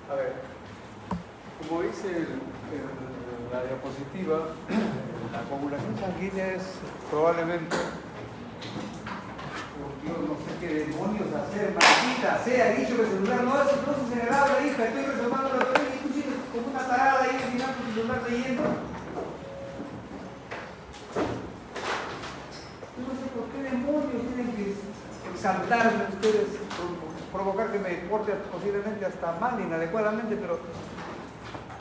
A ver, como dice la diapositiva, la coagulación sanguínea es probablemente, Dios, no sé qué demonios hacer, maldita sea, he dicho que el celular no hace, no se graba, hija, estoy retomando la tarea y tú sigues como una tarada ahí mirando tu celular leyendo. Yo no sé por qué demonios tienen que exaltarme ustedes, provocar que me porte posiblemente hasta mal, inadecuadamente, pero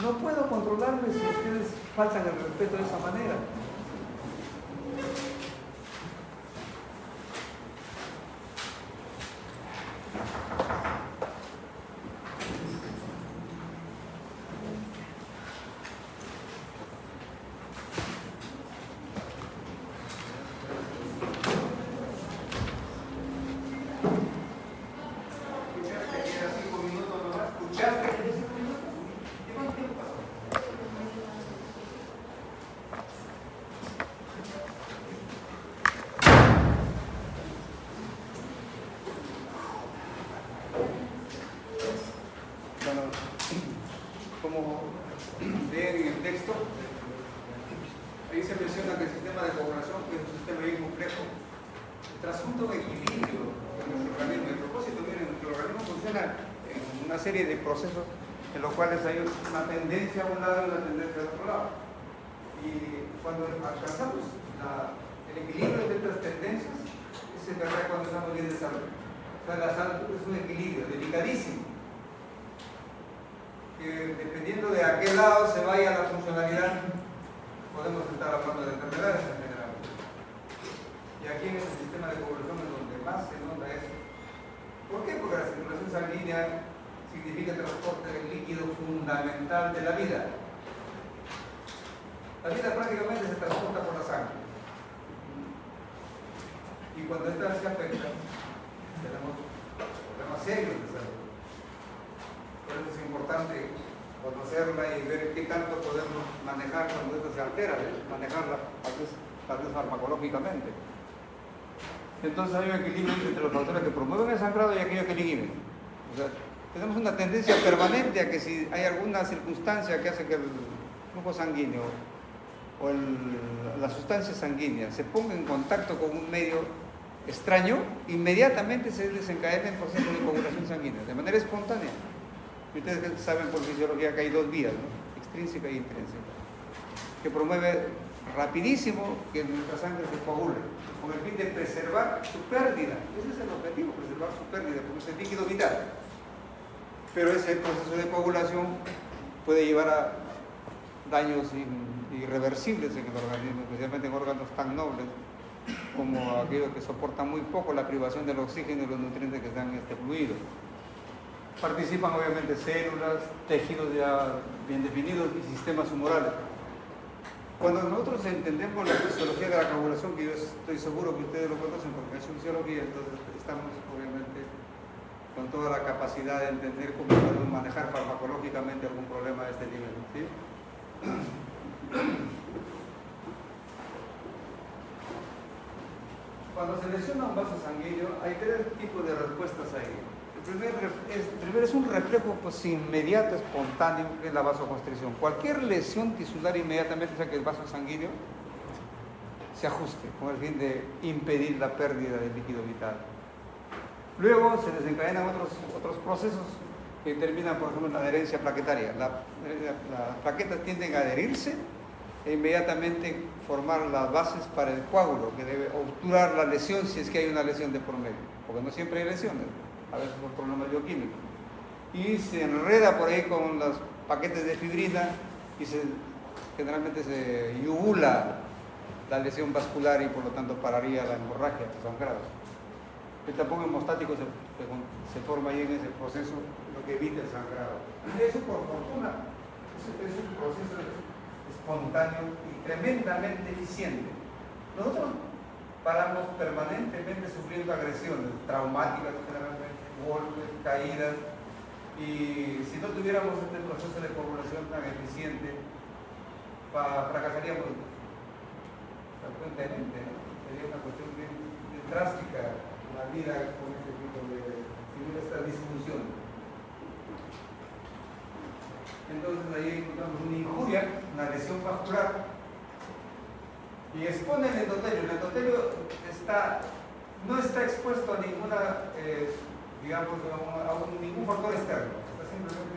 no puedo controlarme si ustedes faltan el respeto de esa manera. Serie de procesos en los cuales hay una tendencia a un lado y una tendencia al otro lado. Y cuando alcanzamos el equilibrio de estas tendencias, es en verdad cuando estamos bien de salud. O sea, la salud es un equilibrio delicadísimo, que dependiendo de a qué lado se vaya la funcionalidad, podemos estar hablando de enfermedades en general. Y aquí en este sistema de coagulación es donde más se nota eso. ¿Por qué? Porque la circulación sanguínea significa el transporte del líquido fundamental de la vida. La vida prácticamente se transporta por la sangre. Y cuando esta se afecta, tenemos problemas serios de salud. Por eso es importante conocerla y ver qué tanto podemos manejar cuando esto se altera, manejarla tal vez farmacológicamente. Entonces hay un equilibrio entre los factores que promueven el sangrado y aquellos que lo inhiben. O sea, tenemos una tendencia permanente a que si hay alguna circunstancia que hace que el flujo sanguíneo o la sustancia sanguínea se ponga en contacto con un medio extraño, inmediatamente se desencadena en proceso de coagulación sanguínea, de manera espontánea. Y ustedes saben por fisiología que hay dos vías, ¿no? Extrínseca y intrínseca, que promueve rapidísimo que nuestra sangre se coagule, con el fin de preservar su pérdida. Ese es el objetivo, preservar su pérdida, porque es el líquido vital. Pero ese proceso de coagulación puede llevar a daños irreversibles en el organismo, especialmente en órganos tan nobles como aquellos que soportan muy poco la privación del oxígeno y los nutrientes que están en este fluido. Participan obviamente células, tejidos ya bien definidos y sistemas humorales. Cuando nosotros entendemos la fisiología de la coagulación, que yo estoy seguro que ustedes lo conocen porque es fisiología, entonces estamos obviamente con toda la capacidad de entender cómo podemos manejar farmacológicamente algún problema de este nivel, ¿sí? Cuando se lesiona un vaso sanguíneo, hay tres tipos de respuestas ahí. El primero es un reflejo pues, inmediato, espontáneo, que es la vasoconstricción. Cualquier lesión tisular inmediatamente hace que el vaso sanguíneo se ajuste con el fin de impedir la pérdida del líquido vital. Luego se desencadenan otros procesos que terminan, por ejemplo, en la adherencia plaquetaria. Las plaquetas tienden a adherirse e inmediatamente formar las bases para el coágulo, que debe obturar la lesión si es que hay una lesión de por medio, porque no siempre hay lesiones, a veces por problemas bioquímicos. Y se enreda por ahí con los paquetes de fibrina y generalmente se yugula la lesión vascular y por lo tanto pararía la hemorragia, el sangrado. El tapón hemostático se forma ahí en ese proceso, lo que evita el sangrado. Eso por fortuna es un proceso espontáneo y tremendamente eficiente. Nosotros paramos permanentemente sufriendo agresiones traumáticas, generalmente, golpes, caídas, y si no tuviéramos este proceso de coagulación tan eficiente, fracasaríamos frecuentemente, ¿no? Sería una cuestión bien drástica la vida con este tipo de esta disfunción. Entonces ahí encontramos una injuria, una lesión vascular, y expone el endotelio. El endotelio no está expuesto a ninguna, ningún factor externo, está simplemente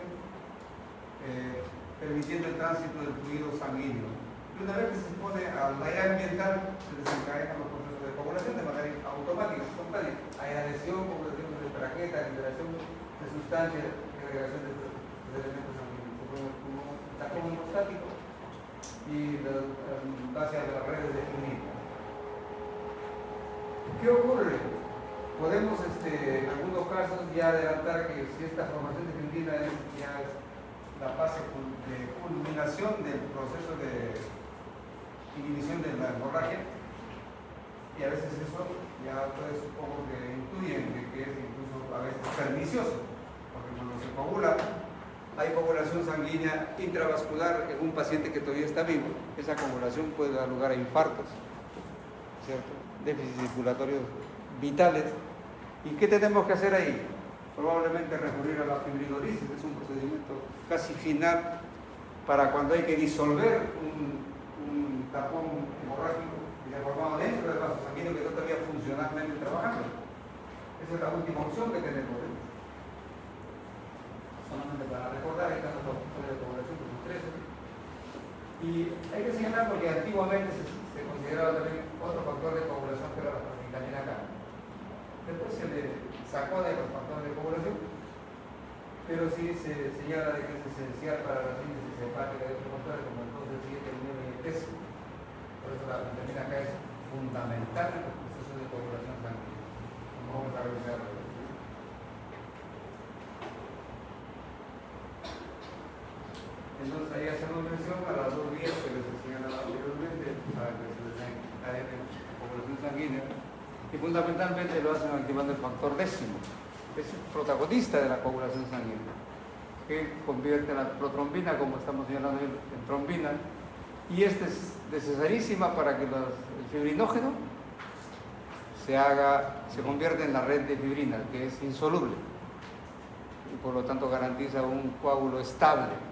permitiendo el tránsito del fluido sanguíneo. Y una vez que se expone al aire ambiental, se desencadenan los procesos de coagulación de manera automática, espontánea. Hay adhesión, coagulación de plaquetas, liberación de sustancias, agregación de elementos sanguíneos. Está como hemostático y base a las redes de fibrina. ¿Qué ocurre? Podemos en algunos casos ya adelantar que si esta formación de fibrina es ya la fase de culminación del proceso de inhibición de la hemorragia, y a veces eso ya ustedes supongo que intuyen de que es incluso a veces pernicioso, porque cuando se coagula hay coagulación sanguínea intravascular en un paciente que todavía está vivo. Esa coagulación puede dar lugar a infartos, ¿cierto? Déficits circulatorios vitales. ¿Y qué tenemos que hacer ahí? Probablemente recurrir a la fibrinolisis, es un procedimiento casi final para cuando hay que disolver un tapón hemorrágico que se ha formado dentro del vaso sanguíneo que no estaría funcionalmente trabajando. Esa es la última opción que tenemos. Solamente para recordar, están los factores de coagulación que son 13. Y hay que señalar porque antiguamente se consideraba también otro factor de coagulación que era la vitamina K. Después se le sacó de los factores de coagulación, pero sí se señala de que es esencial para la síntesis hepática de otros factores como el 2-7, el 9 y el TES. Por eso la vitamina K es fundamental en los procesos de coagulación sanguínea. Vamos a revisarlo. Entonces ahí hacemos mención a las dos vías que les señalaba anteriormente para que se desencadene la coagulación sanguínea, y fundamentalmente lo hacen activando el factor décimo, que es el protagonista de la coagulación sanguínea, que convierte la protrombina, como estamos señalando, en trombina, y esta es necesarísima para que el fibrinógeno se convierta en la red de fibrina, que es insoluble, y por lo tanto garantiza un coágulo estable.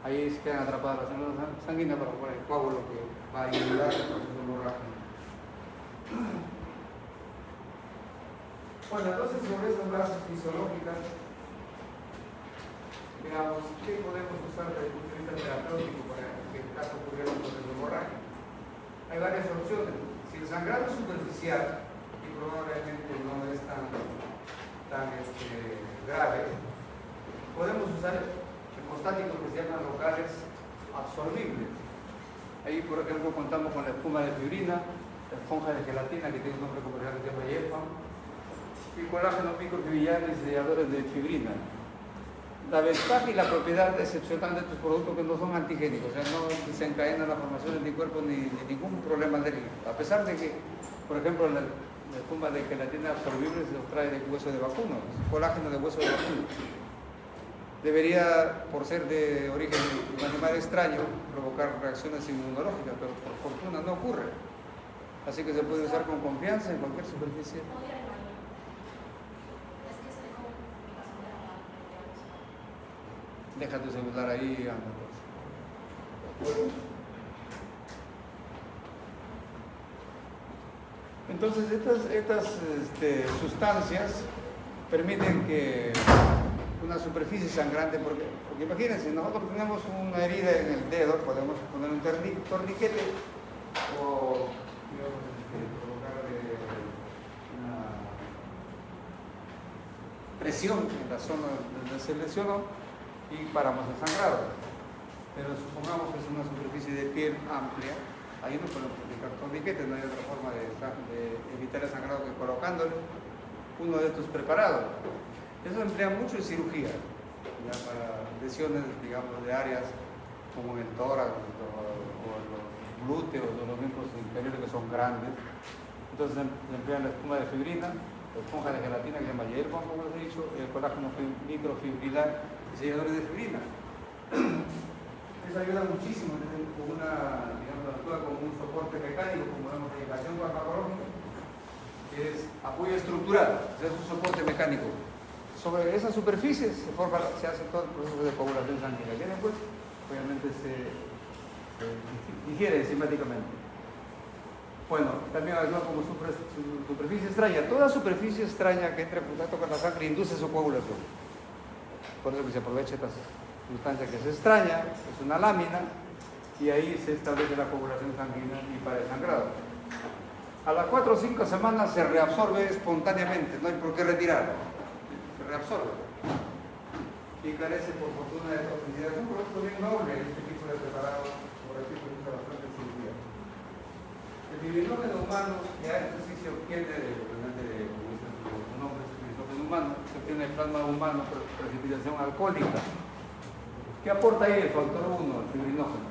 Ahí se quedan atrapadas las células sanguíneas para poner el coágulo que va a inhibir el proceso hemorrágico. Bueno, entonces sobre esas bases fisiológicas, veamos qué podemos usar desde el punto de vista terapéutico para que el caso ocurriera un proceso hemorrágico. Hay varias opciones. Si el sangrado es superficial y probablemente no es tan grave, podemos usar hemostáticos que se llaman locales absorbibles. Ahí, por ejemplo, contamos con la espuma de fibrina, la esponja de gelatina que tiene un nombre comercial que se llama YEFAM, y colágeno microfibrillares y selladores de fibrina. La ventaja y la propiedad excepcional de estos productos que no son antigénicos, o sea, no desencadenan la formación de anticuerpos ni ningún problema alérgico. A pesar de que, por ejemplo, la espuma de gelatina absorbible se obtrae de hueso de vacuno, colágeno de hueso de vacuno. Debería, por ser de origen de un animal extraño, provocar reacciones inmunológicas, pero por fortuna no ocurre. Así que se puede usar con confianza en cualquier superficie. Deja tu celular ahí, anda. Entonces, estas sustancias permiten que una superficie sangrante, porque imagínense, nosotros tenemos una herida en el dedo, podemos poner un torniquete o provocar una presión en la zona donde se lesionó y paramos el sangrado. Pero supongamos que es una superficie de piel amplia, ahí no podemos aplicar torniquetes, no hay otra forma de evitar el sangrado que colocándole uno de estos preparados. Eso emplea mucho en cirugía, ya para lesiones, digamos, de áreas como el tórax o los glúteos o los miembros inferiores que son grandes. Entonces se emplea la espuma de fibrina, la esponja de gelatina que se llama YEFAM, como les he dicho, el colágeno microfibrilar y selladores de fibrina. Eso ayuda muchísimo, actúa como un soporte mecánico, como vemos en indicación farmacológica, que es apoyo estructural, es un soporte mecánico. sobre esas superficies se hace todo el proceso de coagulación sanguínea. ¿Quieren pues? Obviamente se digiere enzimáticamente. Bueno, también actúa como superficie extraña. Toda superficie extraña que entra en contacto con la sangre induce su coagulación. Por eso que se aprovecha esta sustancia que es extraña, es una lámina, y ahí se establece la coagulación sanguínea y para el sangrado. A las 4 o 5 semanas se reabsorbe espontáneamente, no hay por qué retirarlo. Se reabsorbe. Y carece por fortuna de toxicidad. Es un producto bien noble este tipo de preparado, por aquí se usa bastante cirugía. El fibrinógeno humano, ya esto sí se obtiene como dice su nombre, es fibrinógeno humano, se obtiene el plasma humano por precipitación alcohólica. ¿Qué aporta ahí el factor 1, el fibrinógeno?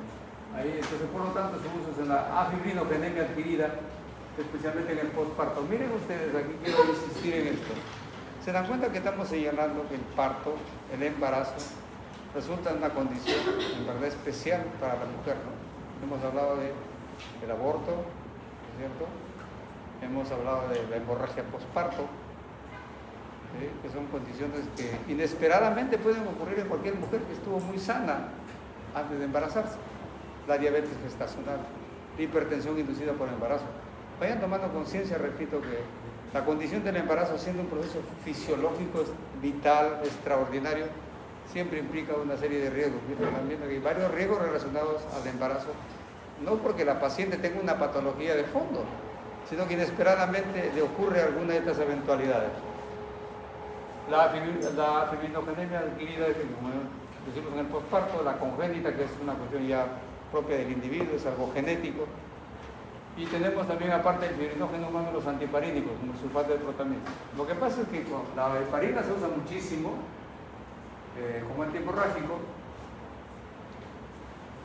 Ahí, entonces, por lo tanto, su uso es en la afibrinogenemia adquirida, especialmente en el posparto. Miren ustedes, aquí quiero insistir en esto. Se dan cuenta que estamos señalando que el parto, el embarazo, resulta una condición en verdad especial para la mujer, ¿no? Hemos hablado del aborto, ¿cierto? Hemos hablado de la hemorragia posparto, ¿sí? Que son condiciones que inesperadamente pueden ocurrir en cualquier mujer que estuvo muy sana antes de embarazarse. La diabetes gestacional, la hipertensión inducida por embarazo. Vayan tomando conciencia, repito, que la condición del embarazo, siendo un proceso fisiológico, vital, extraordinario, siempre implica una serie de riesgos. También hay varios riesgos relacionados al embarazo, no porque la paciente tenga una patología de fondo, sino que inesperadamente le ocurre alguna de estas eventualidades. La fibrinogenemia adquirida, como decimos en el posparto, la congénita, que es una cuestión ya propia del individuo, es algo genético. Y tenemos también, aparte del fibrinógeno humano, los antiheparínicos, como el sulfato de protamina. Lo que pasa es que la heparina se usa muchísimo como antihemorrágico.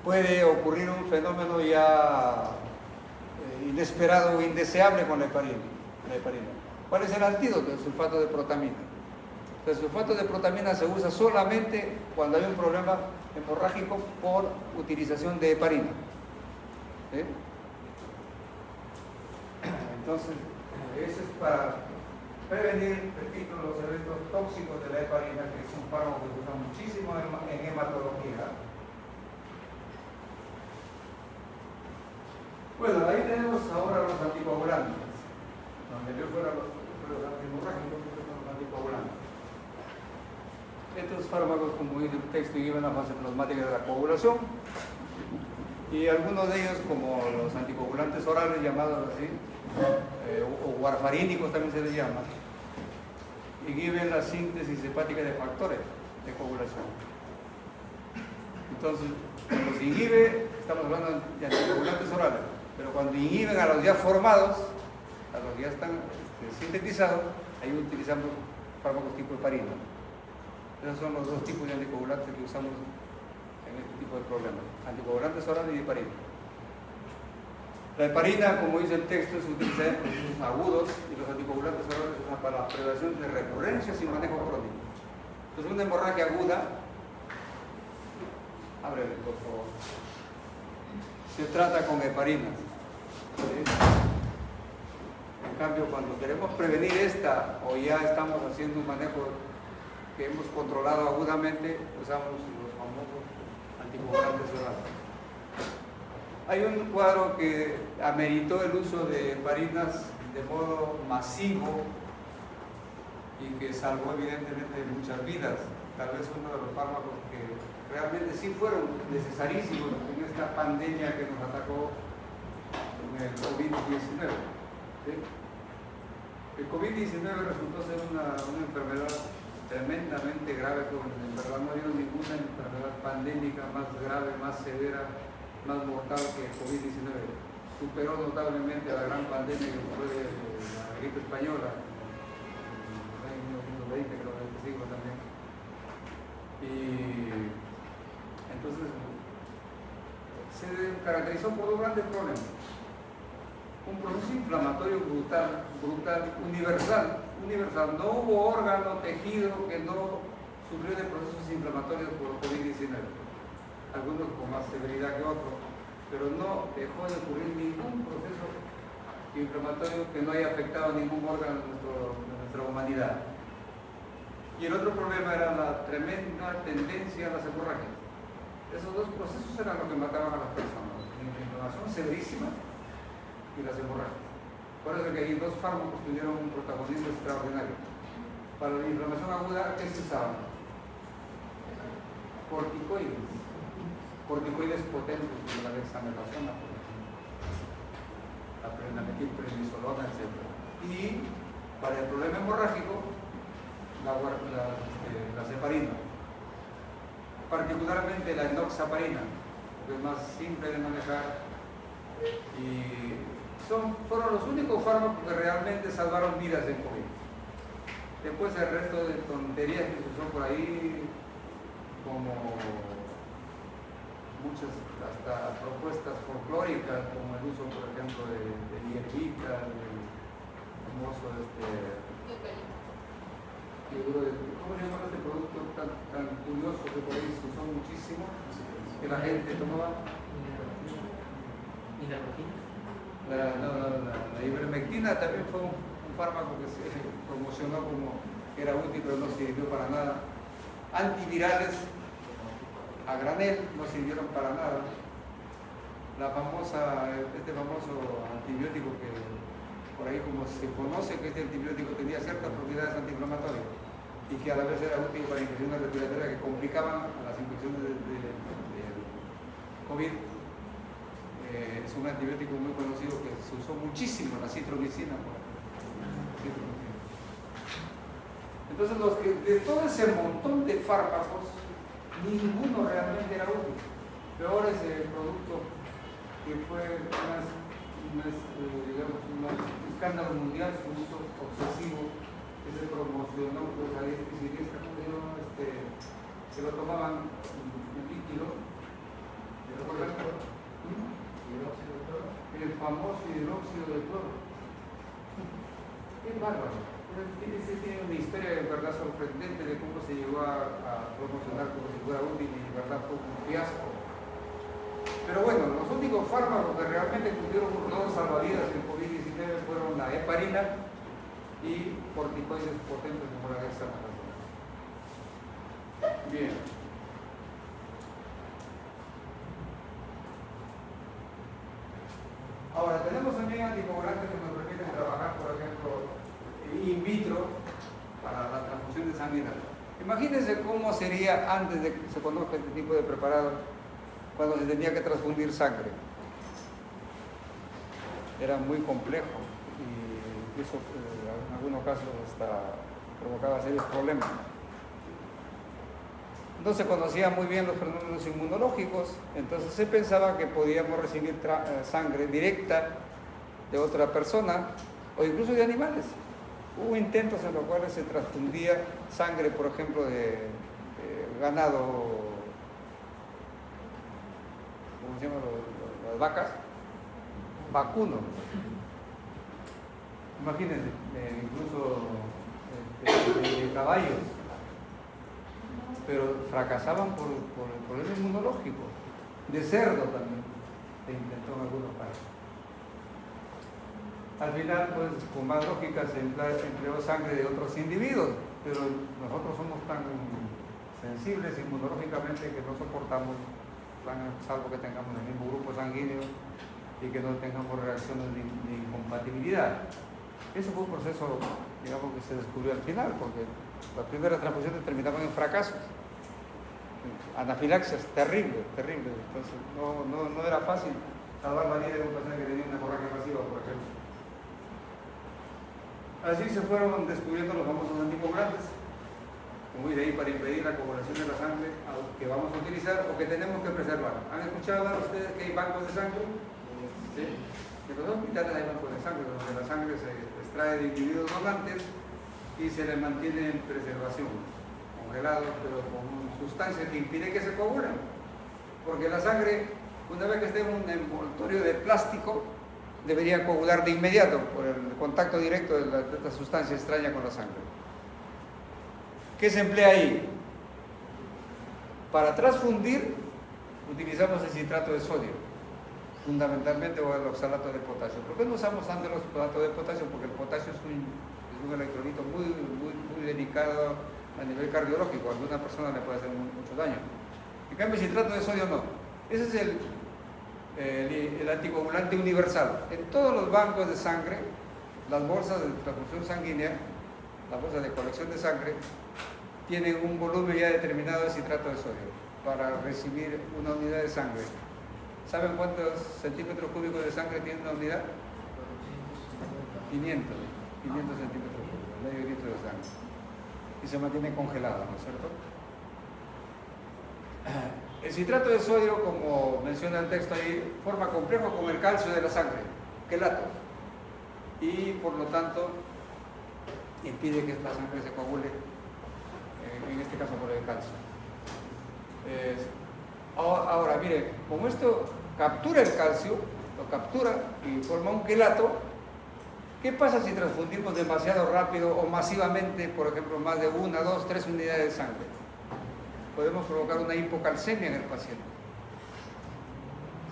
Puede ocurrir un fenómeno ya inesperado o indeseable con la heparina. ¿Cuál es el antídoto? El sulfato de protamina. El sulfato de protamina se usa solamente cuando hay un problema hemorrágico por utilización de heparina. ¿Sí? Entonces, eso es para prevenir, repito, los eventos tóxicos de la heparina, que es un fármaco que se usa muchísimo en hematología. Bueno, ahí tenemos ahora los anticoagulantes. Lo anterior fueron los antihemorrágicos, estos son los anticoagulantes. Estos fármacos, como dice el texto, inhiben la fase plasmática de la coagulación. Y algunos de ellos, como los anticoagulantes orales, llamados así, o warfarínicos también se les llama, inhiben la síntesis hepática de factores de coagulación. Entonces, cuando se inhibe, estamos hablando de anticoagulantes orales, pero cuando inhiben a los ya formados, a los que ya están sintetizados, ahí utilizamos fármacos tipo heparina. Esos son los dos tipos de anticoagulantes que usamos en este tipo de problemas: anticoagulantes orales y heparina. La heparina, como dice el texto, se utiliza en procesos agudos y los anticoagulantes orales se usan para la prevención de recurrencias y manejo crónico. Entonces, una hemorragia aguda, ábrele por favor, se trata con heparina. ¿Sí? En cambio, cuando queremos prevenir esta o ya estamos haciendo un manejo que hemos controlado agudamente, usamos los famosos anticoagulantes orales. Hay un cuadro que ameritó el uso de heparinas de modo masivo y que salvó evidentemente muchas vidas. Tal vez uno de los fármacos que realmente sí fueron necesarísimos en esta pandemia que nos atacó en el COVID-19. ¿Sí? El COVID-19 resultó ser una enfermedad tremendamente grave, porque en verdad no ha habido ninguna enfermedad pandémica más grave, más severa, más mortal que el COVID-19. Superó notablemente a la gran pandemia que fue la gripe española en 1920, creo que en este siglo también. Y entonces se caracterizó por dos grandes problemas: un proceso inflamatorio brutal, universal. No hubo órgano, tejido que no sufrió de procesos inflamatorios por COVID-19. Algunos con más severidad que otros, pero no dejó de ocurrir ningún proceso inflamatorio que no haya afectado a ningún órgano de nuestra humanidad. Y el otro problema era la tremenda tendencia a las hemorragias. Esos dos procesos eran los que mataban a las personas, la inflamación severísima y las hemorragias. Por eso que ahí dos fármacos tuvieron un protagonismo extraordinario. Para la inflamación aguda, ¿qué se usaba? Corticoides. Corticoides potentes como la dexametasona, por ejemplo, la prenametilprednisolona, etc. Y para el problema hemorrágico, la heparina, particularmente la enoxaparina, que es más simple de manejar, y fueron los únicos fármacos que realmente salvaron vidas en COVID. Después el resto de tonterías que se usó por ahí, como muchas hasta propuestas folclóricas, como el uso, por ejemplo, de hierbita, del famoso ¿cómo se llama este producto tan curioso que por ahí se usó muchísimo? Que la gente tomaba. La ivermectina también fue un fármaco que se promocionó como que era útil, pero no sirvió para nada. Antivirales a granel no sirvieron para nada. Este famoso antibiótico que por ahí, como se conoce que este antibiótico tenía ciertas propiedades antiinflamatorias y que a la vez era útil para infecciones respiratorias que complicaban a las infecciones de COVID. Es un antibiótico muy conocido que se usó muchísimo, la citromicina, por ejemplo. Entonces, de todo ese montón de fármacos, ninguno realmente era útil. Peor es el producto que fue un escándalo mundial, su uso obsesivo, que se promocionó, pues ahí que lo tomaban en líquido, el famoso hidróxido de cloro. Qué bárbaro. Tiene una historia de verdad sorprendente de cómo se llegó a promocionar como si fuera útil y de verdad fue un fiasco. Pero bueno, los únicos fármacos que realmente cumplieron con salvavidas en COVID-19 fueron la heparina y corticoides potentes como la dexametasona. Bien. Ahora, tenemos también anticoagulantes que nos permiten trabajar, por ejemplo, in vitro para la transfusión de sangre. Imagínense cómo sería antes de que se conozca este tipo de preparado, cuando se tenía que transfundir sangre. Era muy complejo y incluso en algunos casos hasta provocaba serios problemas. No se conocían muy bien los fenómenos inmunológicos, entonces se pensaba que podíamos recibir sangre directa de otra persona o incluso de animales. Hubo intentos en los cuales se transfundía sangre, por ejemplo, de ganado, ¿cómo se llama? Las vacas, vacuno. Imagínense, incluso de caballos. Pero fracasaban por el problema inmunológico. De cerdo también se intentó en algunos casos. Al final, pues, con más lógica se empleó sangre de otros individuos, pero nosotros somos tan sensibles inmunológicamente que no soportamos, salvo que tengamos el mismo grupo sanguíneo y que no tengamos reacciones de incompatibilidad. Eso fue un proceso, digamos, que se descubrió al final, porque las primeras transfusiones terminaban en fracasos. Anafilaxias terribles. Entonces no era fácil salvar la vida de un paciente que tenía una hemorragia masiva, por ejemplo. Así se fueron descubriendo los famosos anticoagulantes, como de ahí para impedir la coagulación de la sangre que vamos a utilizar o que tenemos que preservar. ¿Han escuchado hablar ustedes que hay bancos de sangre? ¿Sí? En los hospitales hay bancos de sangre donde la sangre se extrae de individuos donantes y se les mantiene en preservación, congelados, pero con sustancias que impiden que se coagulen. Porque la sangre, una vez que esté en un envoltorio de plástico, debería coagular de inmediato por el contacto directo de esta sustancia extraña con la sangre. ¿Qué se emplea ahí? Para transfundir utilizamos el citrato de sodio, fundamentalmente, o el oxalato de potasio. ¿Por qué no usamos tanto el oxalato de potasio? Porque el potasio es un electrolito muy delicado a nivel cardiológico, a alguna persona le puede hacer mucho daño. En cambio, el citrato de sodio no. Ese es el anticoagulante universal. En todos los bancos de sangre, las bolsas de transfusión sanguínea, las bolsas de colección de sangre, tienen un volumen ya determinado de citrato de sodio para recibir una unidad de sangre. ¿Saben cuántos centímetros cúbicos de sangre tiene una unidad? 500 centímetros cúbicos, medio litro de sangre. Y se mantiene congelada, ¿no es cierto? El citrato de sodio, como menciona el texto ahí, forma complejo con el calcio de la sangre, quelato, y por lo tanto impide que la sangre se coagule, en este caso por el calcio. Ahora, miren, como esto captura el calcio, lo captura y forma un quelato, ¿qué pasa si transfundimos demasiado rápido o masivamente, por ejemplo, más de 1, 2, 3 unidades de sangre? Podemos provocar una hipocalcemia en el paciente.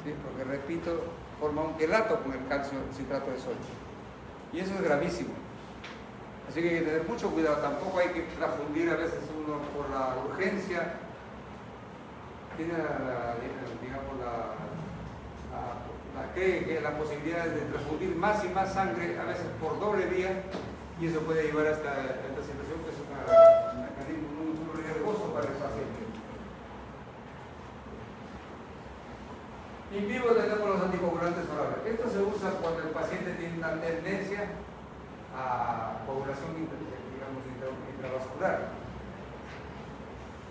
¿Sí? Porque, repito, forma un quelato con el calcio, el citrato de sodio. Y eso es gravísimo. Así que hay que tener mucho cuidado. Tampoco hay que transfundir a veces uno por la urgencia. Tiene la posibilidad de transfundir más y más sangre, a veces por doble vía, y eso puede llevar hasta esta situación que es un mecanismo muy riesgoso para el paciente. En vivo tenemos los anticoagulantes orales. Esto se usa cuando el paciente tiene una tendencia a coagulación, digamos, intravascular.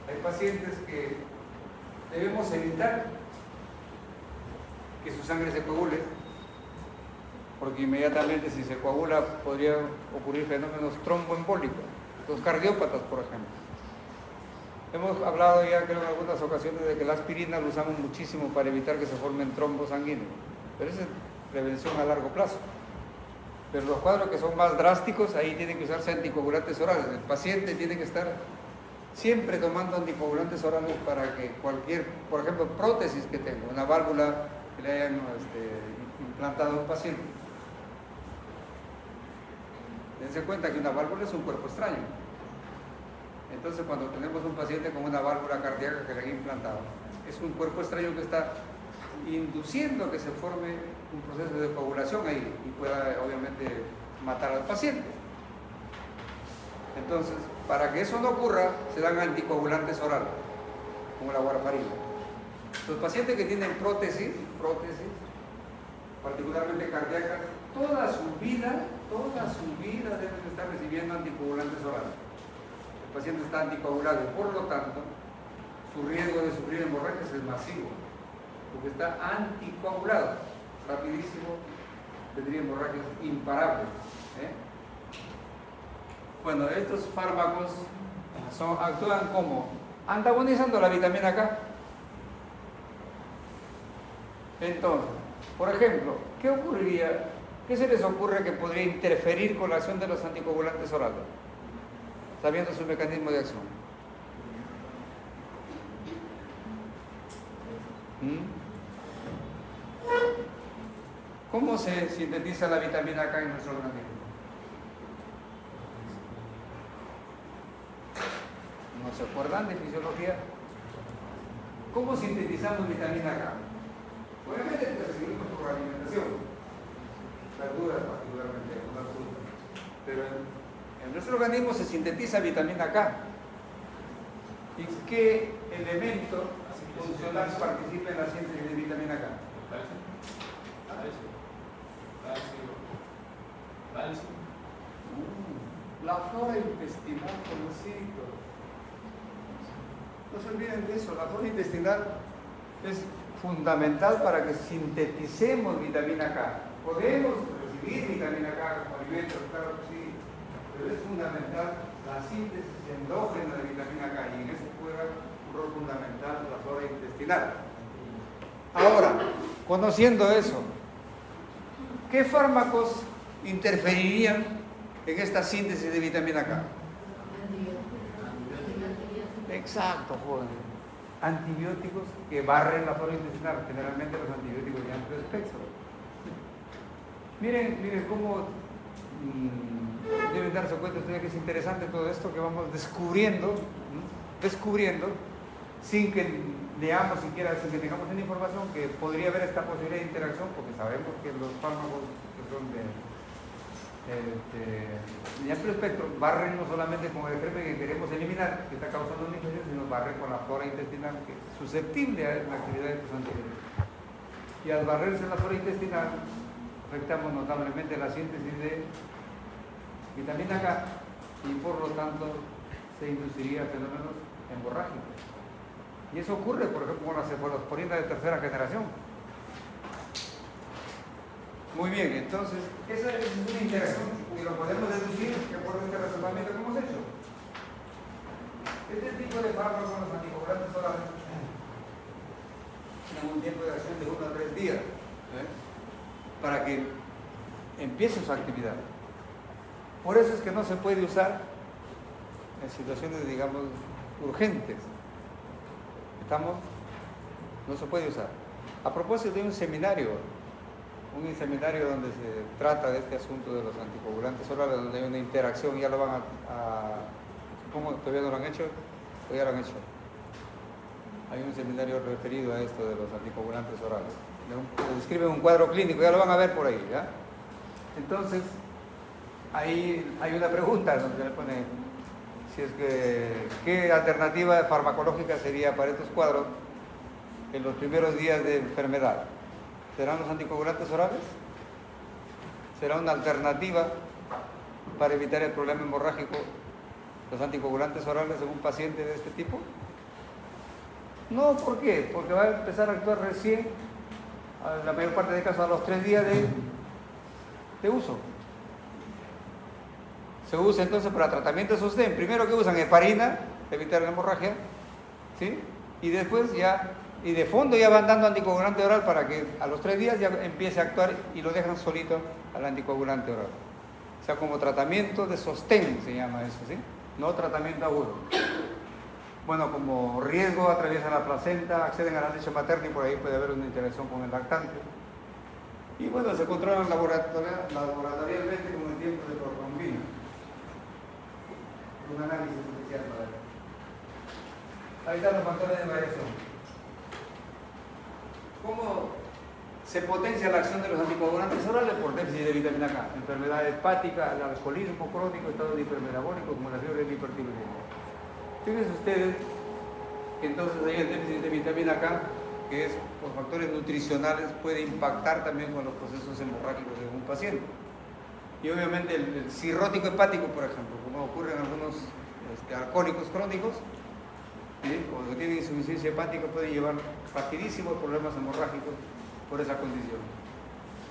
Hay pacientes que debemos evitar que su sangre se coagule, porque inmediatamente si se coagula podría ocurrir fenómenos tromboembólicos, los cardiópatas, por ejemplo. Hemos hablado ya, creo, en algunas ocasiones de que la aspirina lo usamos muchísimo para evitar que se formen trombos sanguíneos, pero esa es prevención a largo plazo. Pero los cuadros que son más drásticos, ahí tienen que usarse anticoagulantes orales. El paciente tiene que estar siempre tomando anticoagulantes orales para que cualquier, por ejemplo, prótesis que tenga, una válvula que le hayan implantado a un paciente. Dense cuenta que una válvula es un cuerpo extraño. Entonces, cuando tenemos un paciente con una válvula cardíaca que le han implantado, es un cuerpo extraño que está induciendo que se forme un proceso de coagulación ahí y pueda, obviamente, matar al paciente. Entonces, para que eso no ocurra, se dan anticoagulantes orales, como la warfarina. Los pacientes que tienen prótesis, particularmente cardíacas, toda su vida deben estar recibiendo anticoagulantes orales. El paciente está anticoagulado y por lo tanto su riesgo de sufrir hemorragias es masivo, porque está anticoagulado, rapidísimo, tendría hemorragias imparables. Bueno, estos fármacos actúan como antagonizando la vitamina K. Entonces, por ejemplo, ¿qué se les ocurre que podría interferir con la acción de los anticoagulantes orales, sabiendo su mecanismo de acción? ¿Cómo se sintetiza la vitamina K en nuestro organismo? ¿No se acuerdan de fisiología? ¿Cómo sintetizamos vitamina K? Obviamente recibimos por alimentación, verduras particularmente, algunas frutas, pero en nuestro organismo se sintetiza vitamina K. ¿Y qué elemento funcional participa en la síntesis de vitamina K? Calcio. La flora intestinal, conocido. No se olviden de eso, la flora intestinal es fundamental para que sinteticemos vitamina K. Podemos recibir vitamina K como alimentos, claro que sí, pero es fundamental la síntesis endógena de vitamina K y en eso juega un rol fundamental la flora intestinal. Ahora, conociendo eso, ¿qué fármacos interferirían en esta síntesis de vitamina K? Exacto, joven. Antibióticos que barren la flora intestinal, generalmente los antibióticos de amplio espectro. Miren cómo deben darse cuenta ustedes que es interesante todo esto que vamos descubriendo, sin que leamos siquiera, sin que tengamos una información que podría haber esta posibilidad de interacción, porque sabemos que los fármacos que son de amplio espectro barren no solamente con el germen que queremos eliminar, que está causando una infección, sino barren con la flora intestinal, que es susceptible a la actividad de estos antibióticos. Y al barrerse la flora intestinal, afectamos notablemente la síntesis de vitamina K y por lo tanto se induciría fenómenos hemorrágicos. Y eso ocurre, por ejemplo, con la cefalosporina de tercera generación. Muy bien, entonces, esa es una interacción y lo podemos deducir que por este razonamiento que hemos hecho. Este tipo de fármacos, los anticoagulantes orales, tienen un tiempo de acción de 1 a 3 días para que empiece su actividad. Por eso es que no se puede usar en situaciones, digamos, urgentes. No se puede usar. A propósito de un seminario donde se trata de este asunto de los anticoagulantes orales, donde hay una interacción, ya lo van supongo que todavía no lo han hecho, o ya lo han hecho. Hay un seminario referido a esto de los anticoagulantes orales. Describen un cuadro clínico, ya lo van a ver por ahí, ¿ya? Entonces, ahí hay una pregunta donde le pone si es que qué alternativa farmacológica sería para estos cuadros en los primeros días de enfermedad. ¿Serán los anticoagulantes orales? ¿Será una alternativa para evitar el problema hemorrágico los anticoagulantes orales en un paciente de este tipo? No, ¿por qué? Porque va a empezar a actuar recién, la mayor parte de casos a los 3 días de uso. Se usa entonces para tratamiento de sostén. Primero que usan heparina, evitar la hemorragia, ¿sí? Y después ya, y de fondo ya van dando anticoagulante oral para que a los 3 días ya empiece a actuar y lo dejan solito al anticoagulante oral. O sea, como tratamiento de sostén se llama eso, ¿sí? No tratamiento agudo. Bueno, como riesgo atraviesan la placenta, acceden a la leche materna y por ahí puede haber una interacción con el lactante. Y bueno, se controlan laboratorialmente con el tiempo de protrombina. Un análisis especial para eso. Ahí están los factores de variación. ¿Cómo se potencia la acción de los anticoagulantes orales? Por déficit de vitamina K, enfermedad hepática, el alcoholismo crónico, estado de hipermetabólico, como la fiebre de la hipertiroidismo. Fíjense ustedes que entonces hay el déficit de vitamina K, que es por factores nutricionales, puede impactar también con los procesos hemorrágicos de un paciente. Y obviamente el cirrótico hepático, por ejemplo, como ocurre en algunos alcohólicos crónicos, ¿sí? O que tienen insuficiencia hepática, puede llevar rapidísimos problemas hemorrágicos por esa condición.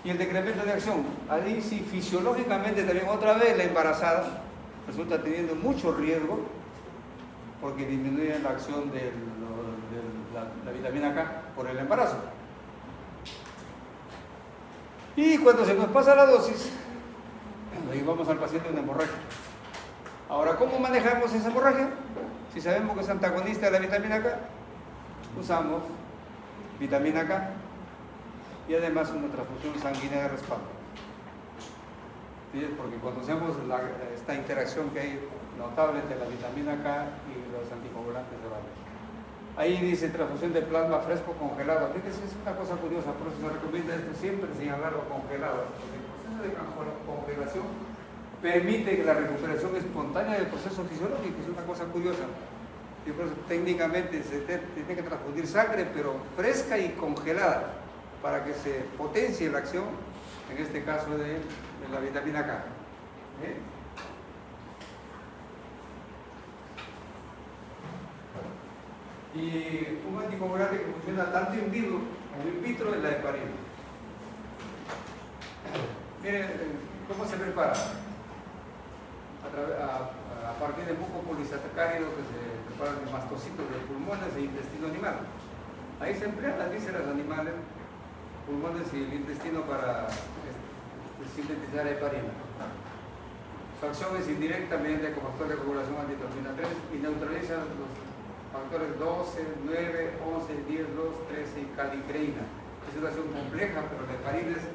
Y el decremento de acción, ahí sí fisiológicamente también otra vez la embarazada resulta teniendo mucho riesgo porque disminuye la acción de la vitamina K por el embarazo. Y cuando se nos pasa la dosis, le llevamos al paciente una hemorragia. Ahora, ¿cómo manejamos esa hemorragia? Si sabemos que es antagonista de la vitamina K, usamos vitamina K y además una transfusión sanguínea de respaldo. ¿Sí? Porque cuando hacemos esta interacción que hay notable entre la vitamina K y los anticoagulantes orales. Ahí dice transfusión de plasma fresco congelado. Fíjense, es una cosa curiosa, por eso se recomienda esto siempre señalarlo congelado, porque el proceso de congelación permite la recuperación espontánea del proceso fisiológico, es una cosa curiosa. Y por eso técnicamente se tiene que transfundir sangre, pero fresca y congelada, para que se potencie la acción, en este caso de la vitamina K. Y un anticoagulante que funciona tanto in vivo como in vitro es la heparina. Miren cómo se prepara. A partir de mucopolisacáridos que se preparan en mastocitos de pulmones e intestino animal. Ahí se emplean las vísceras animales, pulmones y el intestino para sintetizar heparina. Su acción es indirecta mediante cofactor de regulación antitrombina 3 y neutraliza los factores 12, 9, 11, 10, 2, 13 y calicreína. Es una acción compleja, pero la heparina es el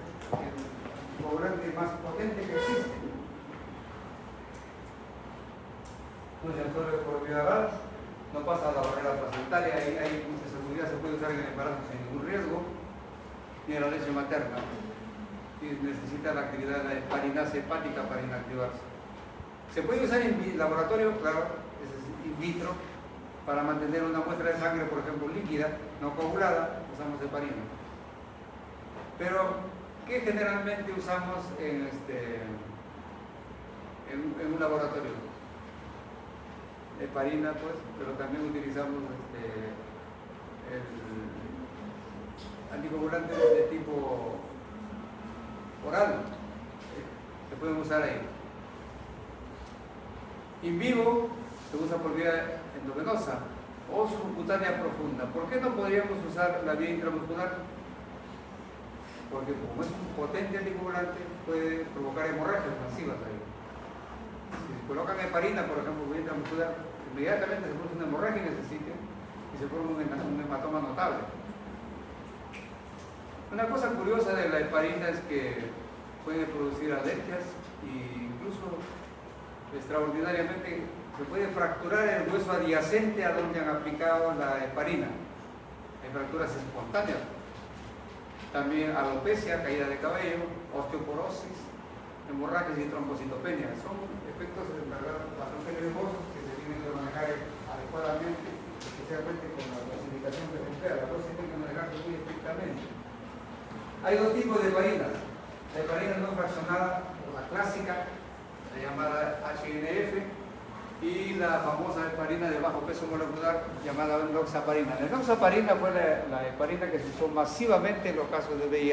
coagulante más potente que existe. no es el suelo de por vía oral, no pasa la barrera placentaria, hay mucha seguridad, se puede usar en el embarazo sin ningún riesgo, ni en la leche materna. Y necesita la actividad de la heparinasa hepática para inactivarse. Se puede usar en laboratorio, claro, es in vitro, para mantener una muestra de sangre, por ejemplo, líquida, no coagulada, usamos heparina. Pero, ¿qué generalmente usamos en un laboratorio? Heparina, pues, pero también utilizamos el anticoagulante de tipo oral, se pueden usar ahí. In vivo se usa por vía endovenosa o subcutánea profunda. ¿Por qué no podríamos usar la vía intramuscular? Porque como es un potente anticoagulante, puede provocar hemorragias masivas ahí. Si se colocan heparina, por ejemplo, vía intramuscular, inmediatamente se produce una hemorragia en ese sitio y se forma un hematoma notable. Una cosa curiosa de la heparina es que puede producir alergias e incluso extraordinariamente se puede fracturar el hueso adyacente a donde han aplicado la heparina. Hay fracturas espontáneas. También alopecia, caída de cabello, osteoporosis, hemorragias y trombocitopenia. Son efectos en verdad bastante riesgosos que se tienen que manejar adecuadamente, especialmente con la clasificación que se emplea. La dosis tiene que manejarse muy estrictamente. Hay dos tipos de heparinas. La heparina no fraccionada, la clásica, la llamada HNF, y la famosa heparina de bajo peso molecular llamada enoxaparina. La enoxaparina fue la heparina que se usó masivamente en los casos de de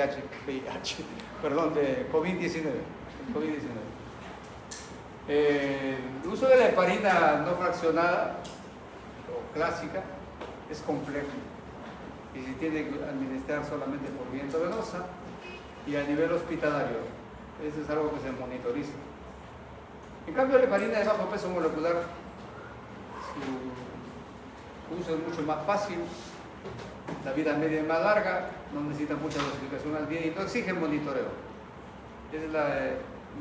COVID-19. El uso de la heparina no fraccionada o clásica es complejo y se tiene que administrar solamente por vía endovenosa y a nivel hospitalario. Eso es algo que se monitoriza. En cambio, la heparina de bajo peso molecular, su uso es mucho más fácil, la vida media es más larga, no necesita mucha dosificación al día y no exige monitoreo. Esa es la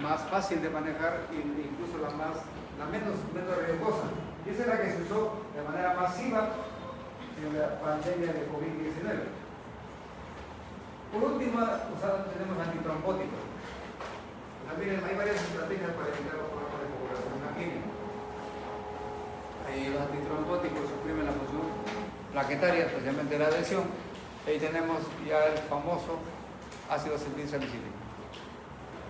más fácil de manejar e incluso la menos riesgosa. Y esa es la que se usó de manera masiva en la pandemia de COVID-19. Por último, tenemos antitrombóticos. Miren, hay varias estrategias para evitar los problemas de coagulación sanguínea. Los antitrombóticos suprimen la función plaquetaria, especialmente la adhesión. Ahí tenemos ya el famoso ácido acetilsalicílico,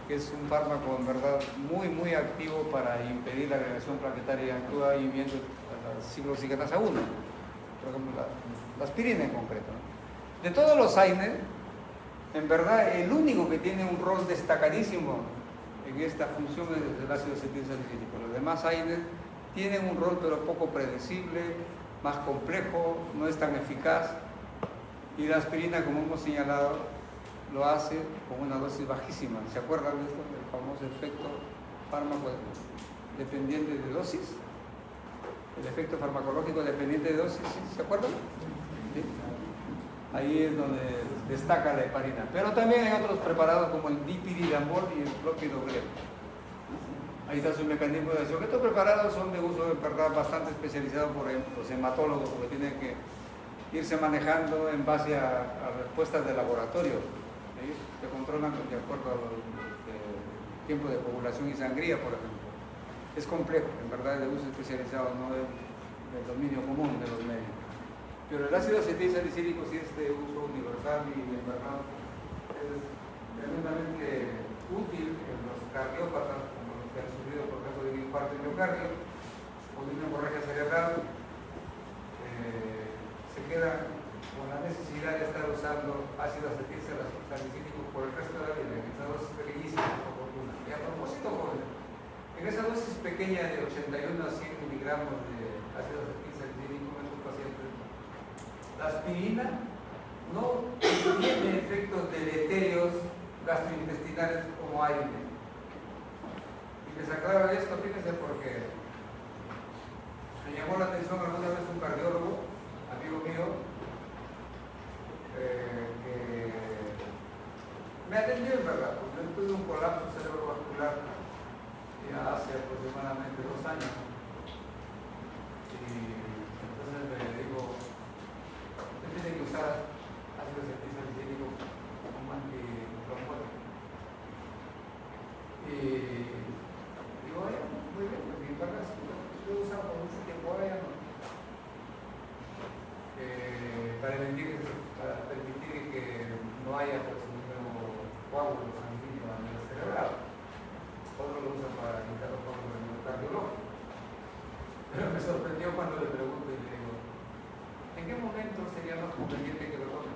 que es un fármaco en verdad muy activo para impedir la agregación plaquetaria. Actúa inhibiendo la ciclooxigenasa 1, por ejemplo la aspirina en concreto, ¿no? De todos los AINES, en verdad el único que tiene un rol destacadísimo en esta función es el ácido acetilsalicílico. Los demás AINES tienen un rol pero poco predecible, más complejo, no es tan eficaz, y la aspirina, como hemos señalado, lo hace con una dosis bajísima. ¿Se acuerdan de esto? El famoso efecto fármaco dependiente de dosis. El efecto farmacológico dependiente de dosis, ¿sí? ¿Se acuerdan? ¿Sí? Ahí es donde destaca la heparina. Pero también hay otros preparados como el dipiridambol y el clopidogrel. Ahí está su mecanismo de acción. Estos preparados son de uso en verdad bastante especializado por los hematólogos, porque tienen que irse manejando en base a respuestas de laboratorio. ¿Sí? Se controlan de acuerdo al tiempo de coagulación y sangría, por ejemplo. Es complejo, en verdad, de uso especializado, no del dominio común de los médicos. Pero el ácido acetilsalicílico sí es de uso universal y en verdad es tremendamente útil en los cardiópatas, como los que han sufrido por caso de un infarto de miocardio o de una hemorragia cerebral. Se quedan con la necesidad de estar usando ácido acetilsalicílico por el resto de la vida, en esa dosis pequeñísima, oportuna. Y a propósito, en esa dosis pequeña de 81 a 100 miligramos de ácido acetilsalicílico en estos pacientes, la aspirina no tiene efectos deleterios gastrointestinales como AINE. Y les aclaro esto, fíjense, porque me llamó la atención alguna vez un cardiólogo, amigo mío, que me atendió en verdad, porque yo tuve un colapso cerebrovascular ya hace aproximadamente 2 años. para permitir que no haya pues, un nuevo coágulo sanguíneo a nivel cerebral. Otros lo usan para quitar los coágulos a nivel cardiológico. Pero me sorprendió cuando le pregunto y le digo, ¿en qué momento sería más conveniente que lo tomen?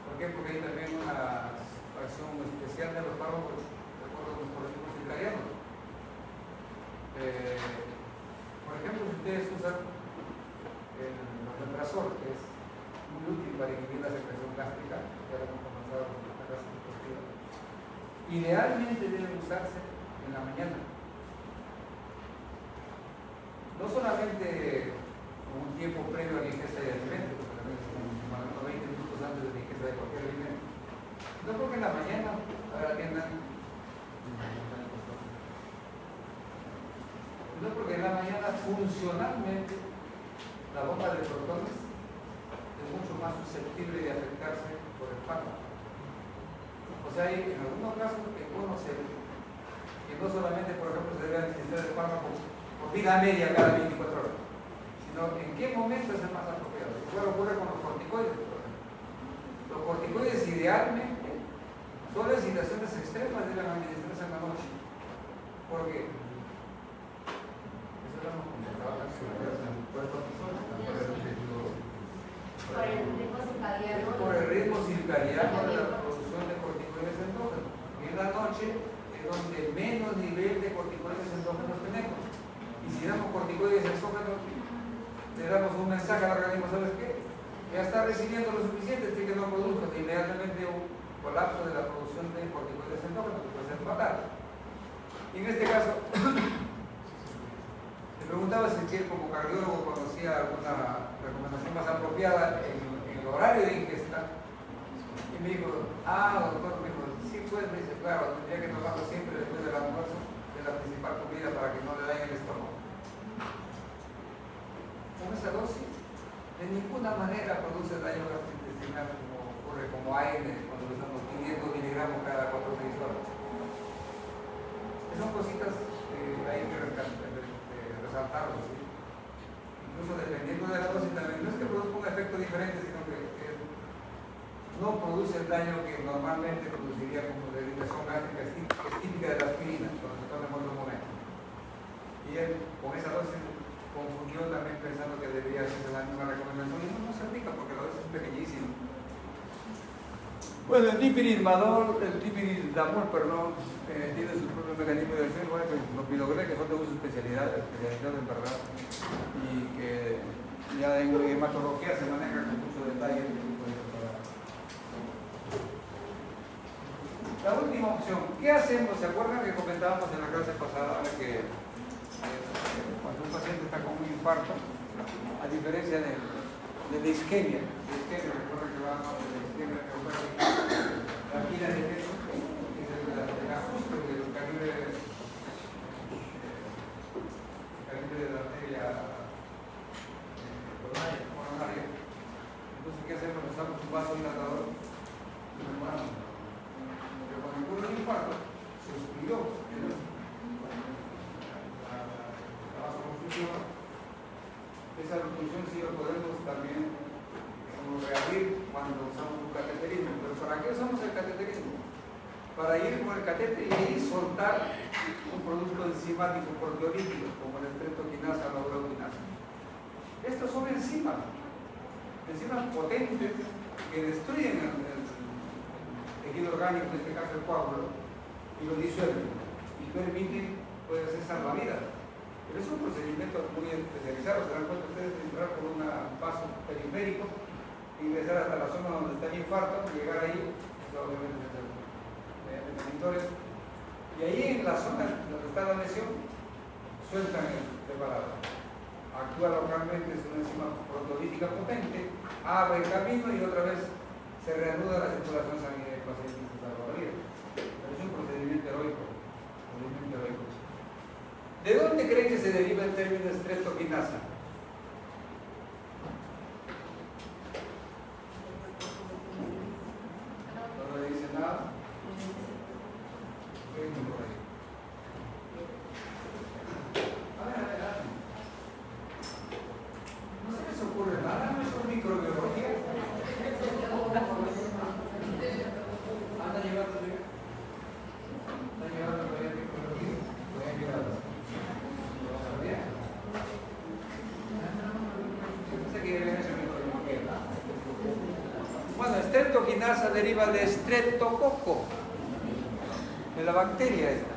¿Por qué? Porque hay también una acción especial de los fármacos de acuerdo con los políticos circadianos. Por ejemplo, si ustedes usan el omeprazol, que es muy útil para inhibir la secreción gástrica, ya lo hemos comenzado con esta clase deportiva, idealmente debe usarse en la mañana. No solamente con un tiempo previo a la ingesta de alimentos, porque también es como 20 minutos antes de la ingesta de cualquier alimento, no porque en la mañana, ahora atiendan, no porque en la mañana funcionalmente la bomba de protones es mucho más susceptible de afectarse por el fármaco. O sea, hay en algunos casos que conocer que no solamente, por ejemplo, se debe administrar el fármaco por vida media cada 24 horas, sino en qué momento es el más apropiado. Igual ocurre con los corticoides, por ejemplo. Los corticoides idealmente, solo en situaciones extremas deben administrarse en la noche. ¿Por qué? Eso lo hemos comentado en por el ritmo circadiano de la producción de corticoides endógenos. Y en la noche es donde menos nivel de corticoides endógenos tenemos. Y si damos corticoides exógenos, le damos un mensaje al organismo, ¿sabes qué? Ya está recibiendo lo suficiente, así que no produzca inmediatamente un colapso de la producción de corticoides endógenos, que puede ser fatal. Y en este caso, le preguntaba si él como cardiólogo conocía alguna recomendación más apropiada en el horario de ingesta. Y me dijo, doctor, me dijo, sí, pues, me dice, claro, tendría que tomarlo siempre después del almuerzo, de la principal comida, para que no le dañe el estómago. Con esa dosis, de ninguna manera produce daño gastrointestinal como ocurre como hay cuando le damos 500 miligramos cada 4 o 6 horas. Son cositas que hay que resaltarlo, ¿sí? Incluso dependiendo de la dosis también, no es que produzca un efecto diferente, sino que no produce el daño que normalmente produciría como de irritación gástrica, es típica de la aspirina, cuando se toma en otro momento. Y él con esa dosis confundió también pensando que debía hacerse la misma recomendación, y no se aplica porque la dosis es pequeñísima. Bueno, el dipiridamol, tiene su propio mecanismo de acción, igual que los pilogrés, que son de uso especialidad en verdad, y que ya en hematología se maneja con mucho detalle. La última opción, ¿qué hacemos? ¿Se acuerdan que comentábamos en la clase pasada que cuando un paciente está con un infarto, a diferencia de la isquemia, recuerden que va a la isquemia, la angina de pecho, que es el ajuste del calibre de la arteria coronaria. Entonces, ¿qué hacemos? Usamos un vaso dilatador y lo tomamos. Pero cuando ocurre un infarto, se suspiró la vasoconstricción. Esa obstrucción sí lo podemos también reabrir cuando usamos un cateterismo. Pero ¿para qué usamos el cateterismo? Para ir con el catéter y ahí soltar un producto enzimático proteolítico como el estreptoquinasa o la uroquinasa. Estos son enzimas potentes que destruyen el tejido orgánico, en este caso el coágulo, y lo disuelven y permiten, puede ser salvavidas. Pero es un procedimiento muy especializado. Se dan cuenta ustedes de entrar por un paso periférico, ingresar hasta la zona donde está el infarto, llegar ahí, obviamente mediante monitores, y ahí en la zona donde está la lesión, sueltan el preparado. Actúa localmente, es una enzima proteolítica potente, abre el camino y otra vez se reanuda la circulación sanguínea del paciente y se salva la vida. Pero es un procedimiento heroico. ¿De dónde creen que se deriva el término estreptoquinasa? ¿No le dice nada? ¿Qué dice por ahí? A ver. No se les ocurre nada, no es un microbioma. streptokinasa deriva de streptococo, de la bacteria esta.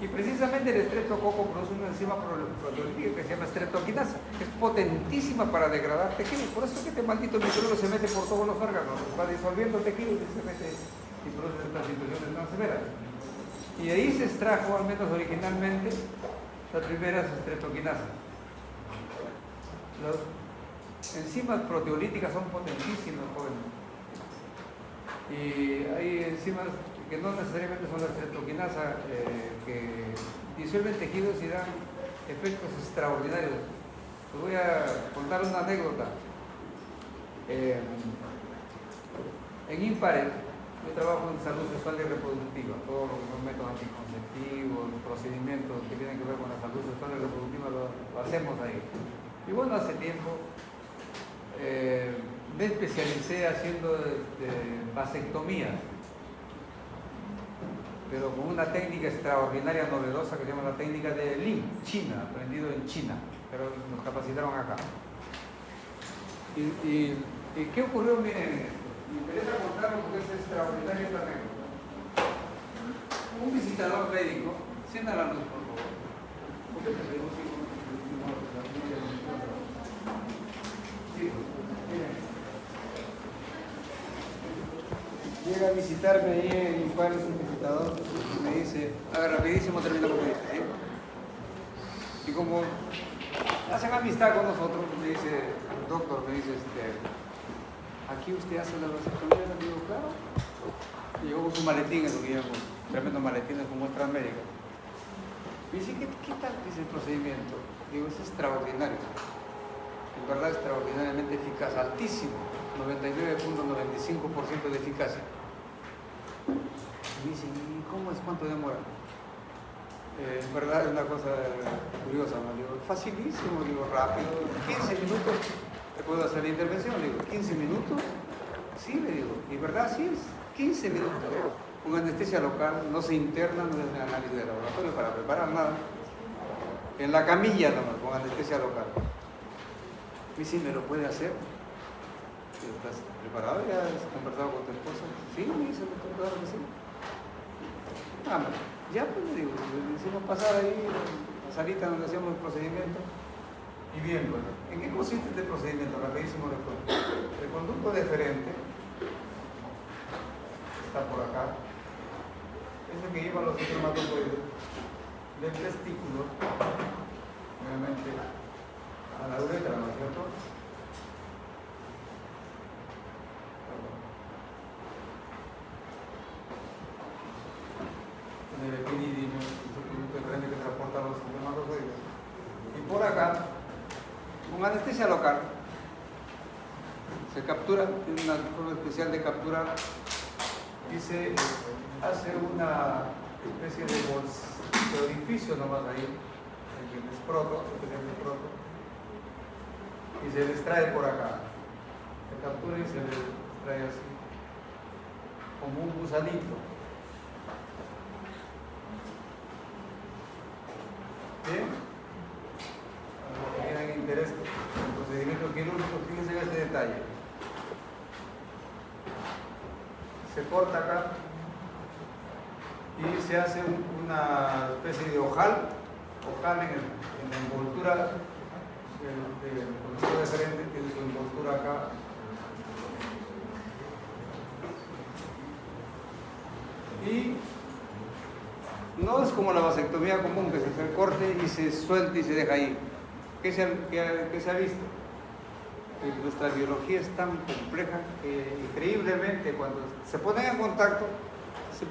Y precisamente el streptococo produce una enzima proteolítica que se llama streptokinasa, que es potentísima para degradar tejidos. Por eso es que este maldito microbio se mete por todos los órganos, va disolviendo tejidos y se mete y produce estas situaciones tan severas. Y ahí se extrajo, al menos originalmente, las primeras streptokinasas. Las enzimas proteolíticas son potentísimas, jóvenes. Y hay enzimas que no necesariamente son la streptokinasa, que disuelven tejidos y dan efectos extraordinarios. Les voy a contar una anécdota. En IMPARE, yo trabajo en salud sexual y reproductiva, todos los métodos anticonceptivos, los procedimientos que tienen que ver con la salud sexual y reproductiva lo hacemos ahí. Y bueno, hace tiempo me especialicé haciendo vasectomías, pero con una técnica extraordinaria, novedosa, que se llama la técnica de Lin, China, aprendido en China, pero nos capacitaron acá. ¿Y qué ocurrió? Miren, me interesa contarlo porque es extraordinaria esta anécdota. Un visitador médico, encienda la luz, por favor. ¿Por qué te pedimos llega a visitarme ahí en IMPARE, es un visitador, y me dice, rapidísimo terminamos con esto, y como hacen amistad con nosotros, me dice, el doctor me dice, ¿aquí usted hace la vasectomía? Le digo, claro. Y llegó con su maletín, es lo que llamo, tremendo maletín con muestras médicas. Me dice, ¿qué tal es el procedimiento? Digo, es extraordinario. En verdad, extraordinariamente eficaz, altísimo, 99.95% de eficacia. Y me dice, ¿y cómo es? ¿Cuánto demora? En verdad es una cosa curiosa, ¿no? Digo, facilísimo, digo, rápido, 15 minutos te puedo hacer la intervención. Le digo, 15 minutos, sí, le digo, y verdad, sí es, 15 minutos. Con anestesia local, no se interna, no se hace análisis de laboratorio para preparar nada. En la camilla nomás, con anestesia local. Y si me lo puede hacer. ¿Estás preparado? ¿Ya has conversado con tu esposa? Sí, me dice el doctor, claro que sí. Ya pues le digo, le hicimos pasar ahí la salita donde hacíamos el procedimiento. Y bien, bueno, ¿en qué consiste este procedimiento? Rapidísimo les cuento. El conducto deferente está por acá. Es el que lleva los espermatozoides del testículo, obviamente, a la uretra, ¿no es cierto? En el epidídimo, es el conducto deferente que transporta los espermatozoides. Y por acá, con anestesia local, se captura, tiene una forma especial de capturar y se hace una especie de orificio nomás ahí, en el escroto, y se le extrae por acá. Se captura y se le extrae así, como un gusanito. ¿Bien? A los que tengan interés en el procedimiento quirúrgico, fíjense en este detalle. Se corta acá y se hace una especie de ojal en la envoltura. El conducto deferente tiene su envoltura acá. Y no es como la vasectomía común, que se hace el corte y se suelta y se deja ahí. ¿Qué se ha visto? Nuestra biología es tan compleja que increíblemente cuando se ponen en contacto se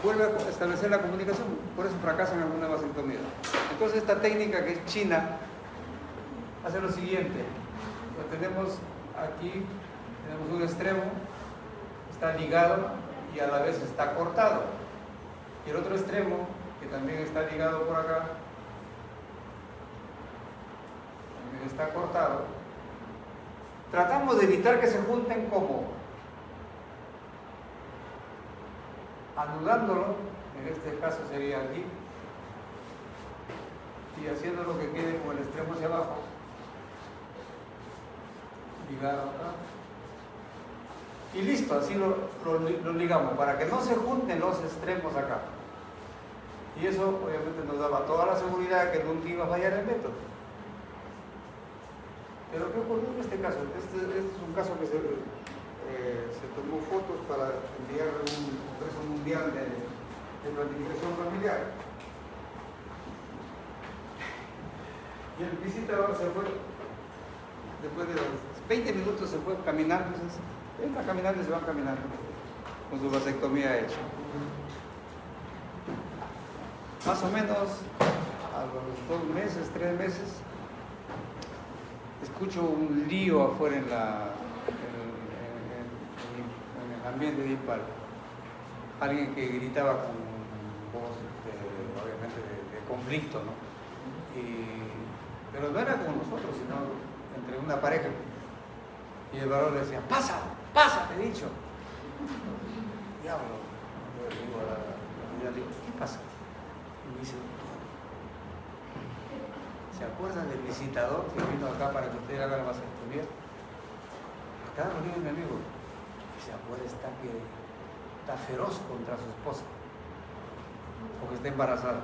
vuelve a establecer la comunicación, por eso fracasan algunas vasectomías. Entonces esta técnica, que es china, hace lo siguiente. Lo tenemos aquí, tenemos un extremo, está ligado y a la vez está cortado, y el otro extremo, que también está ligado por acá, también está cortado. Tratamos de evitar que se junten, como anulándolo, en este caso sería aquí, y haciendo lo que quede con el extremo hacia abajo, ligado acá, Y listo, así lo ligamos, para que no se junten los extremos acá. Y eso obviamente nos daba toda la seguridad que nunca iba a fallar el método. Pero ¿qué ocurrió en este caso? Este es un caso que se tomó fotos para enviar a un Congreso Mundial de Planificación Familiar. Y el visitador se fue, después de los 20 minutos se fue caminando, entra caminando y se van caminando con su vasectomía hecha. Más o menos a los 2 meses, 3 meses, escucho un lío afuera en el ambiente de Impal. Alguien que gritaba con voz, obviamente, de conflicto, ¿no? Pero no era con nosotros, sino entre una pareja. Y el varón le decía, pasa, te he dicho. Diablo. Yo le digo, ¿qué pasa? Y me dice, ¿se acuerdan del visitador que vino acá para que usted haga la vasectomía? Acá lo dijo mi amigo. Y se acuerda, está feroz contra su esposa, porque está embarazada.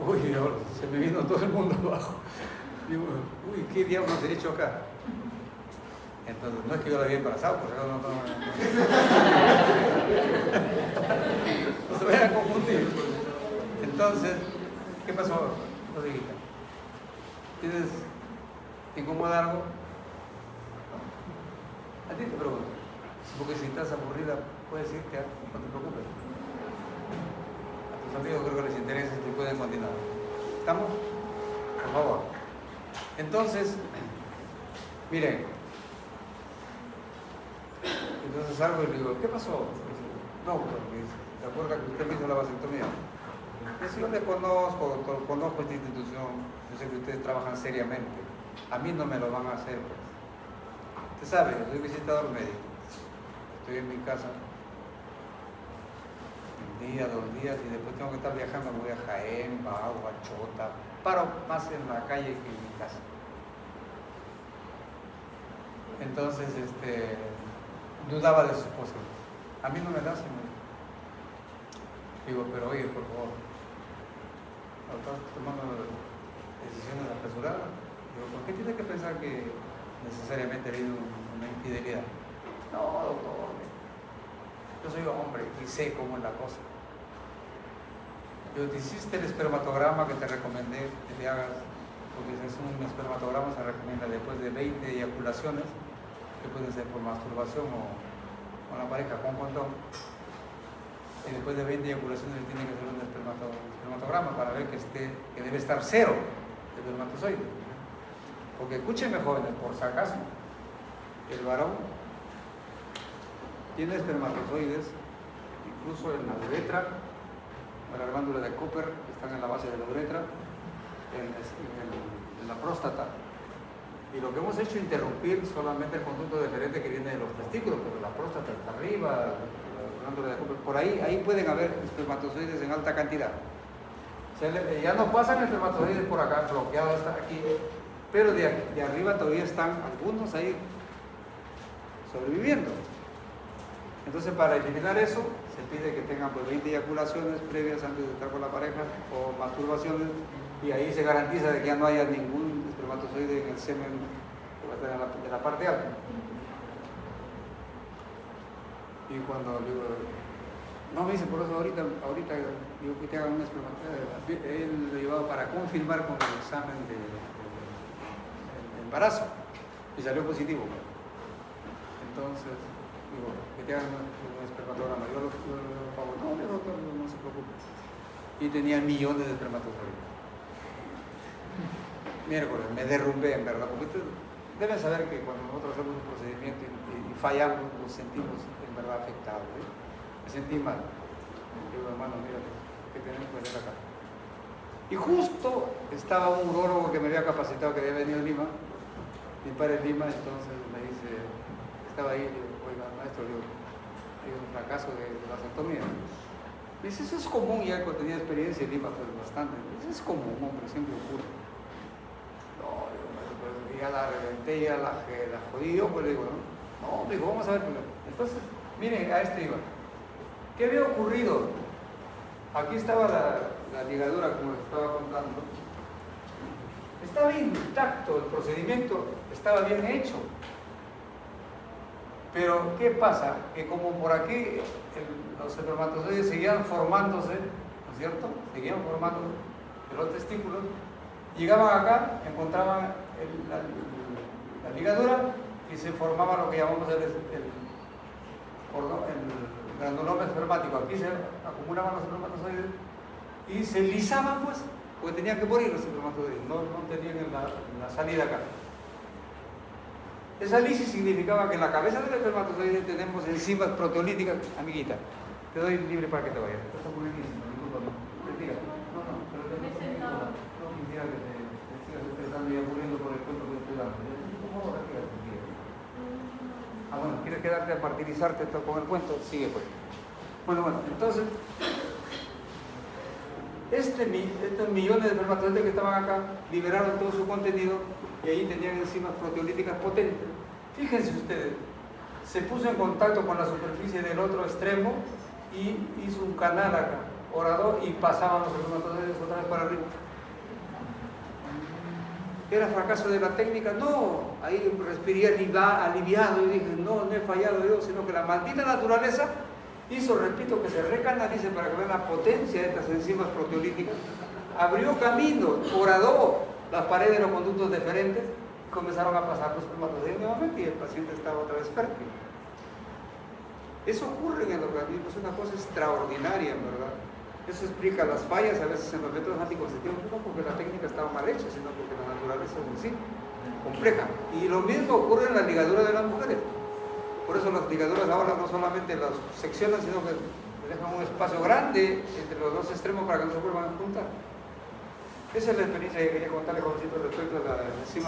Uy, Dios, se me vino todo el mundo abajo. Digo, uy, ¿qué diablos he hecho acá? Entonces, no es que yo la había embarazado, por eso no se vayan a confundir. Entonces, ¿qué pasó, Rodriguita? ¿Te incomoda algo? ¿No? A ti te pregunto. Porque si estás aburrida, puedes irte, no te preocupes. A tus amigos creo que les interesa y pueden continuar. ¿Estamos? Por favor. Entonces, miren. Entonces salgo y le digo, ¿qué pasó? No, porque ¿se acuerda que usted me hizo la vasectomía? Pues yo le conozco esta institución, yo sé que ustedes trabajan seriamente. A mí no me lo van a hacer, pues. Usted sabe, yo soy visitador médico. Estoy en mi casa un día, 2 días, y después tengo que estar viajando. Voy a Jaén, Bagua, Chota, paro más en la calle que en mi casa. Entonces, dudaba de su esposa. A mí no me da, señor. Digo, pero oye, por favor, ¿estás tomando decisiones apresuradas? Digo, ¿por qué tiene que pensar que necesariamente ha habido una infidelidad? No, doctor, yo soy hombre y sé cómo es la cosa. Yo te hiciste el espermatograma que te recomendé que te hagas, porque es un espermatograma, se recomienda después de 20 eyaculaciones, que pueden ser por masturbación o con la pareja con condón. Y después de 20 eyaculaciones tiene que hacer un espermatograma para ver que debe estar 0 de espermatozoides. Porque escúchenme, jóvenes, por si acaso, el varón tiene espermatozoides incluso en la uretra, en la glándula de Cooper, que están en la base de la uretra, en la próstata. Y lo que hemos hecho es interrumpir solamente el conducto deferente que viene de los testículos, pero la próstata está arriba, la glándula de Cooper, por ahí pueden haber espermatozoides en alta cantidad. Ya no pasan espermatozoides por acá, bloqueados hasta aquí, pero de arriba todavía están algunos ahí sobreviviendo. Entonces, para eliminar eso, se pide que tengan 20 eyaculaciones previas antes de estar con la pareja o masturbaciones, y ahí se garantiza de que ya no haya ningún espermatozoide en el semen que va a estar en la parte alta. Y cuando digo, no me dice, por eso ahorita digo que te hagan un espermatozoide, él lo llevaba para confirmar con el examen de embarazo y salió positivo. Entonces, digo, que te hagan un espermatograma. Yo lo pago. No, doctor, no se preocupe. Y tenía millones de espermatozoides. Miércoles, me derrumbé, en verdad, porque ustedes deben saber que cuando nosotros hacemos un procedimiento y fallamos, nos sentimos en verdad afectados. Me sentí mal. Digo, hermano, mira, ¿qué tenemos que hacer acá? Y justo estaba un urólogo que me había capacitado, que había venido a Lima, mi padre en Lima, entonces me dice, estaba ahí, digo, oiga, maestro, digo, hay un fracaso de la vasectomía. Me dice, eso es común, ya cuando tenía experiencia en Lima, pues bastante. Eso es común, hombre, siempre ocurre. No, digo, maestro, pues, y ya la reventé, ya la jodí yo, pues le digo, no, me dijo, vamos a ver primero. Entonces, miren, a esto iba. ¿Qué había ocurrido? Aquí estaba la ligadura, como les estaba contando. Estaba bien intacto, el procedimiento estaba bien hecho. Pero, ¿qué pasa? Que como por aquí los espermatozoides seguían formándose, ¿no es cierto? Seguían formándose de los testículos, llegaban acá, encontraban la ligadura y se formaba lo que llamamos el granuloma espermático. Aquí se acumulaban los espermatozoides y se lisaban, pues, porque tenían que morir los espermatozoides, no tenían la salida acá. Esa lisis significaba que en la cabeza del espermatozoide tenemos enzimas proteolíticas. Amiguita, te doy libre para que te vayas. Esto es buenísimo, discúlpame. Retira. No, pero no quisiera que te sigas estresando y aburriendo por el cuento que te estoy dando. ¿Cómo retírate? Ah, bueno, ¿quieres quedarte a martirizarte con el cuento? Sigue, pues. Bueno, entonces, estos millones de espermatozoides que estaban acá liberaron todo su contenido y ahí tenían enzimas proteolíticas potentes. Fíjense ustedes, se puso en contacto con la superficie del otro extremo y hizo un canal acá, horador, y pasaban los espermatozoides otra vez para arriba. ¿Era fracaso de la técnica? No, ahí respiré aliviado y dije, no he fallado yo, sino que la maldita naturaleza hizo, repito, que se recanalice para que vean la potencia de estas enzimas proteolíticas, abrió camino, horadó las paredes de los conductos deferentes, comenzaron a pasar los espermatozoides nuevamente y el paciente estaba otra vez fértil. Eso ocurre en el organismo, es una cosa extraordinaria, en verdad. Eso explica las fallas a veces en los métodos anticonceptivos, no porque la técnica estaba mal hecha, sino porque la naturaleza es en sí compleja. Y lo mismo ocurre en la ligadura de las mujeres. Por eso las ligaduras ahora no solamente las seccionan, sino que dejan un espacio grande entre los dos extremos para que no se vuelvan a juntar. Esa es la experiencia que quería contarle, jovencito, respecto a la enzima